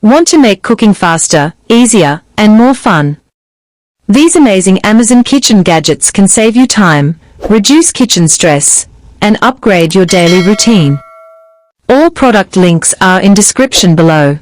Want to make cooking faster, easier, and more fun? These amazing Amazon kitchen gadgets can save you time, reduce kitchen stress, and upgrade your daily routine. All product links are in description below.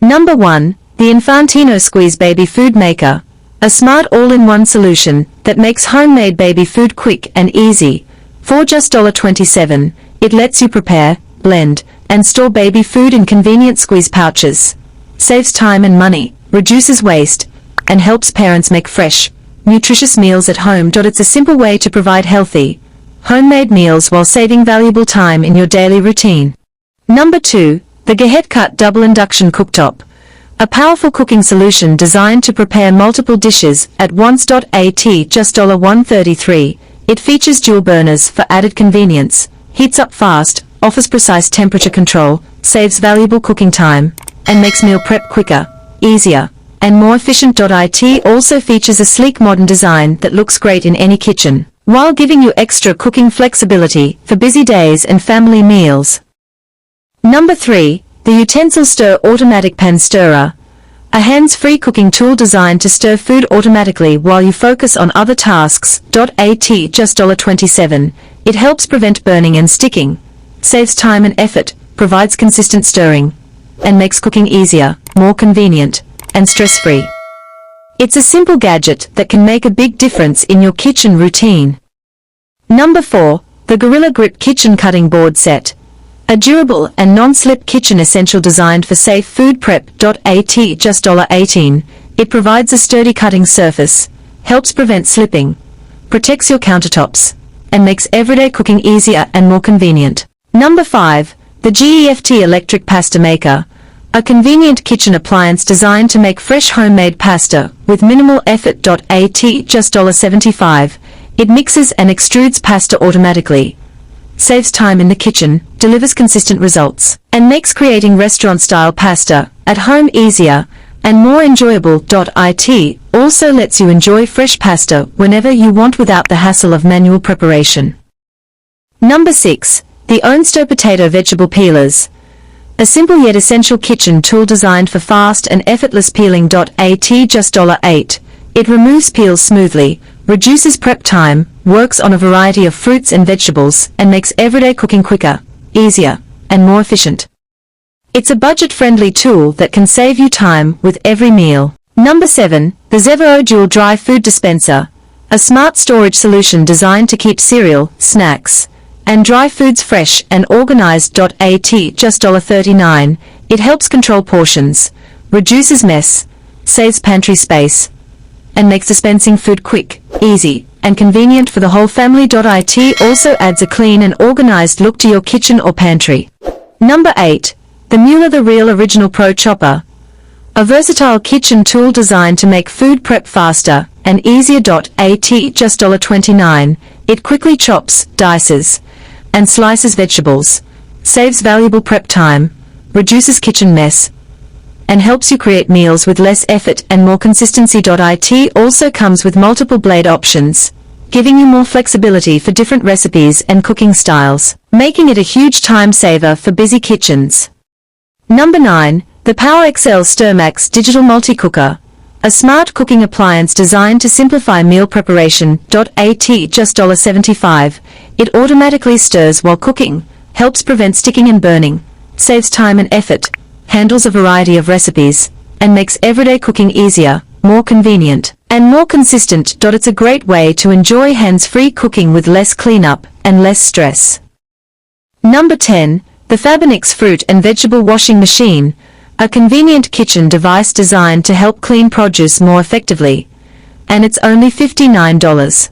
Number 1. The Infantino Squeeze Baby Food Maker. A smart all-in-one solution that makes homemade baby food quick and easy. For just $27, it lets you prepare, blend, and store baby food in convenient squeeze pouches. Saves time and money, reduces waste, and helps parents make fresh, nutritious meals at home. It's a simple way to provide healthy, homemade meals while saving valuable time in your daily routine. Number 2. The GIHETKUT Double Induction Cooktop. A powerful cooking solution designed to prepare multiple dishes at once. At just $133, it features dual burners for added convenience, heats up fast, offers precise temperature control, saves valuable cooking time, and makes meal prep quicker, easier, and more efficient. It also features a sleek modern design that looks great in any kitchen, while giving you extra cooking flexibility for busy days and family meals. Number 3. The Uutensil Stirr Automatic Pan Stirrer. A hands-free cooking tool designed to stir food automatically while you focus on other tasks. At just $27, it helps prevent burning and sticking, saves time and effort, provides consistent stirring, and makes cooking easier, more convenient, and stress-free. It's a simple gadget that can make a big difference in your kitchen routine. Number 4. The Gorilla Grip Kitchen Cutting Board Set. A durable and non-slip kitchen essential designed for safe food prep. At just $18, it provides a sturdy cutting surface, helps prevent slipping, protects your countertops, and makes everyday cooking easier and more convenient. Number 5. The GEFT Electric Pasta Maker. A convenient kitchen appliance designed to make fresh homemade pasta with minimal effort. At just $75, it mixes and extrudes pasta automatically, saves time in the kitchen, delivers consistent results, and makes creating restaurant-style pasta at home easier and more enjoyable. It also lets you enjoy fresh pasta whenever you want without the hassle of manual preparation. Number 6. The Ownsto Potato Vegetable Peelers. A simple yet essential kitchen tool designed for fast and effortless peeling. At just $8, it removes peels smoothly, reduces prep time, works on a variety of fruits and vegetables, and makes everyday cooking quicker, easier, and more efficient. It's a budget-friendly tool that can save you time with every meal. Number 7. The Zevro Dual Dry Food Dispenser. A smart storage solution designed to keep cereal, snacks, and dry foods fresh and organized. At just $39, it helps control portions, reduces mess, saves pantry space, and makes dispensing food quick, easy, and convenient for the whole family. It also adds a clean and organized look to your kitchen or pantry. Number 8. The Mueller The Real Original Pro Chopper. A versatile kitchen tool designed to make food prep faster and easier. At just $29, it quickly chops, dices, and slices vegetables, saves valuable prep time, reduces kitchen mess, and helps you create meals with less effort and more consistency. It also comes with multiple blade options, giving you more flexibility for different recipes and cooking styles, making it a huge time saver for busy kitchens. Number 9. The PowerXL STIRMAX Digital Multi-Cooker. A smart cooking appliance designed to simplify meal preparation. At just $75, it automatically stirs while cooking, helps prevent sticking and burning, saves time and effort, handles a variety of recipes, and makes everyday cooking easier, more convenient, and more consistent. It's a great way to enjoy hands-free cooking with less cleanup and less stress. Number 10. The Fabenix Fruit and Vegetable Washing Machine. A convenient kitchen device designed to help clean produce more effectively, and it's only $59.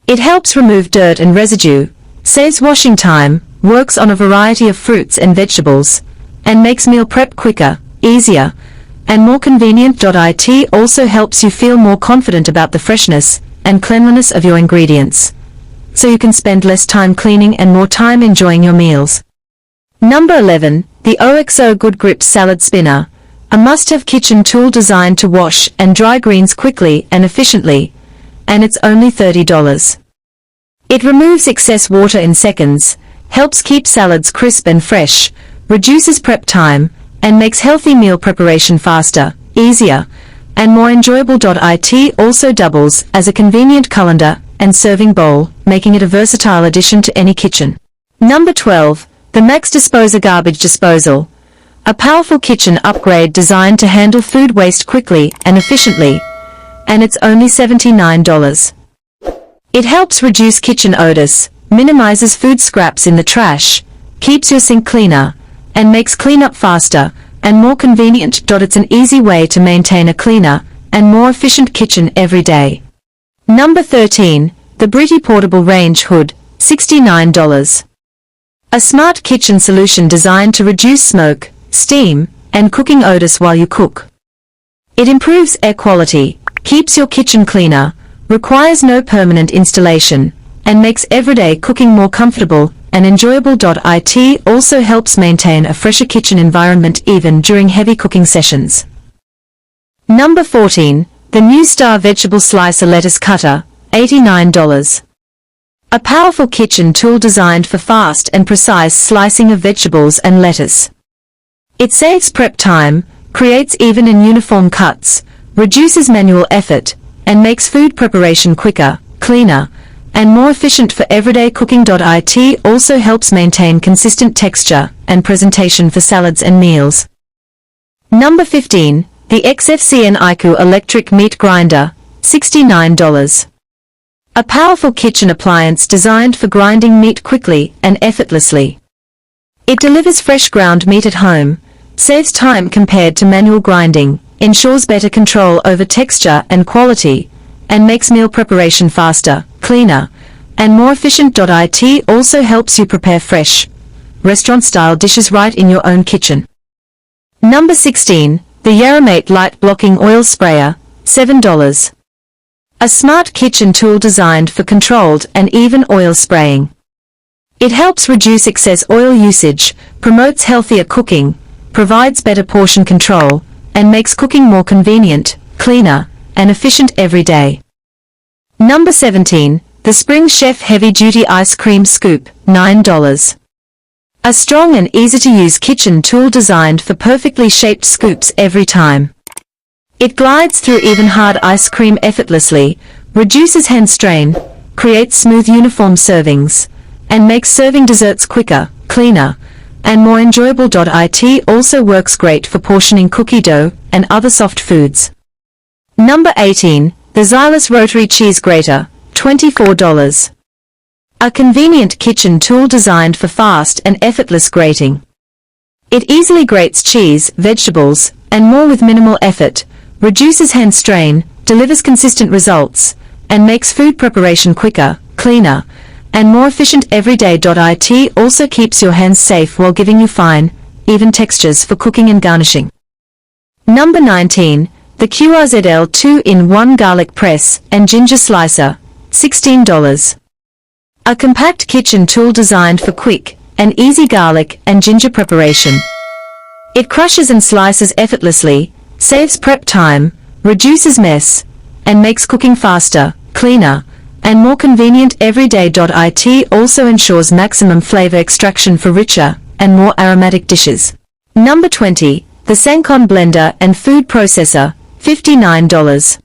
It helps remove dirt and residue, saves washing time, works on a variety of fruits and vegetables, and makes meal prep quicker, easier, and more convenient. It also helps you feel more confident about the freshness and cleanliness of your ingredients, so you can spend less time cleaning and more time enjoying your meals. Number 11. The OXO Good Grip Salad Spinner. A must-have kitchen tool designed to wash and dry greens quickly and efficiently, and it's only $30. It removes excess water in seconds, helps keep salads crisp and fresh, reduces prep time, and makes healthy meal preparation faster, easier, and more enjoyable. It also doubles as a convenient colander and serving bowl, making it a versatile addition to any kitchen. Number 12. The Max Disposer Garbage Disposal. A powerful kitchen upgrade designed to handle food waste quickly and efficiently, and it's only $79. It helps reduce kitchen odors, minimizes food scraps in the trash, keeps your sink cleaner, and makes cleanup faster and more convenient. It's an easy way to maintain a cleaner and more efficient kitchen every day. Number 13. The BREETEE Portable Range Hood, $69. A smart kitchen solution designed to reduce smoke, steam, and cooking odors while you cook. It improves air quality, keeps your kitchen cleaner, requires no permanent installation, and makes everyday cooking more comfortable and enjoyable. It also helps maintain a fresher kitchen environment even during heavy cooking sessions. Number 14. The new Stirr Vegetable Slicer Lettuce Cutter, $89. A powerful kitchen tool designed for fast and precise slicing of vegetables and lettuce. It saves prep time, creates even and uniform cuts, reduces manual effort, and makes food preparation quicker, cleaner, and more efficient for everyday cooking. It also helps maintain consistent texture and presentation for salads and meals. Number 15. The XFCNIkou Electric Meat Grinder, $69. A powerful kitchen appliance designed for grinding meat quickly and effortlessly. It delivers fresh ground meat at home, saves time compared to manual grinding, ensures better control over texture and quality, and makes meal preparation faster, cleaner, and more efficient. It also helps you prepare fresh, restaurant-style dishes right in your own kitchen. Number 16. The YARRAMATE Light Blocking Oil Sprayer, $7. A smart kitchen tool designed for controlled and even oil spraying. It helps reduce excess oil usage, promotes healthier cooking, provides better portion control, and makes cooking more convenient, cleaner, and efficient every day. Number 17. The Spring Chef Heavy Duty Ice Cream Scoop, $9. A strong and easy-to-use kitchen tool designed for perfectly shaped scoops every time. It glides through even hard ice cream effortlessly, reduces hand strain, creates smooth uniform servings, and makes serving desserts quicker, cleaner, and more enjoyable. It also works great for portioning cookie dough and other soft foods. Number 18. The Zyliss Rotary Cheese Grater, $24. A convenient kitchen tool designed for fast and effortless grating. It easily grates cheese, vegetables, and more with minimal effort, reduces hand strain, delivers consistent results, and makes food preparation quicker, cleaner, and more efficient every day. It also keeps your hands safe while giving you fine, even textures for cooking and garnishing. Number 19. The QRZL 2-in-1 Garlic Press and Ginger Slicer, $16. A compact kitchen tool designed for quick and easy garlic and ginger preparation. It crushes and slices effortlessly, saves prep time, reduces mess, and makes cooking faster, cleaner, and more convenient every day. It also ensures maximum flavor extraction for richer and more aromatic dishes. Number 20. The SANGCON Blender and Food Processor, $59.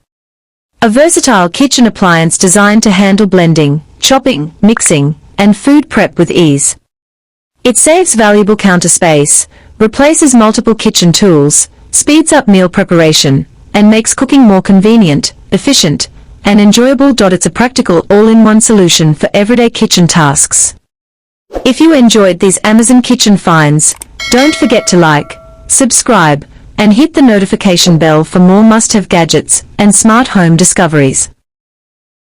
A versatile kitchen appliance designed to handle blending, chopping, mixing, and food prep with ease. It saves valuable counter space, replaces multiple kitchen tools, speeds up meal preparation, and makes cooking more convenient, efficient, and enjoyable. It's a practical all-in-one solution for everyday kitchen tasks. If you enjoyed these Amazon kitchen finds, don't forget to like, subscribe, and hit the notification bell for more must-have gadgets and smart home discoveries.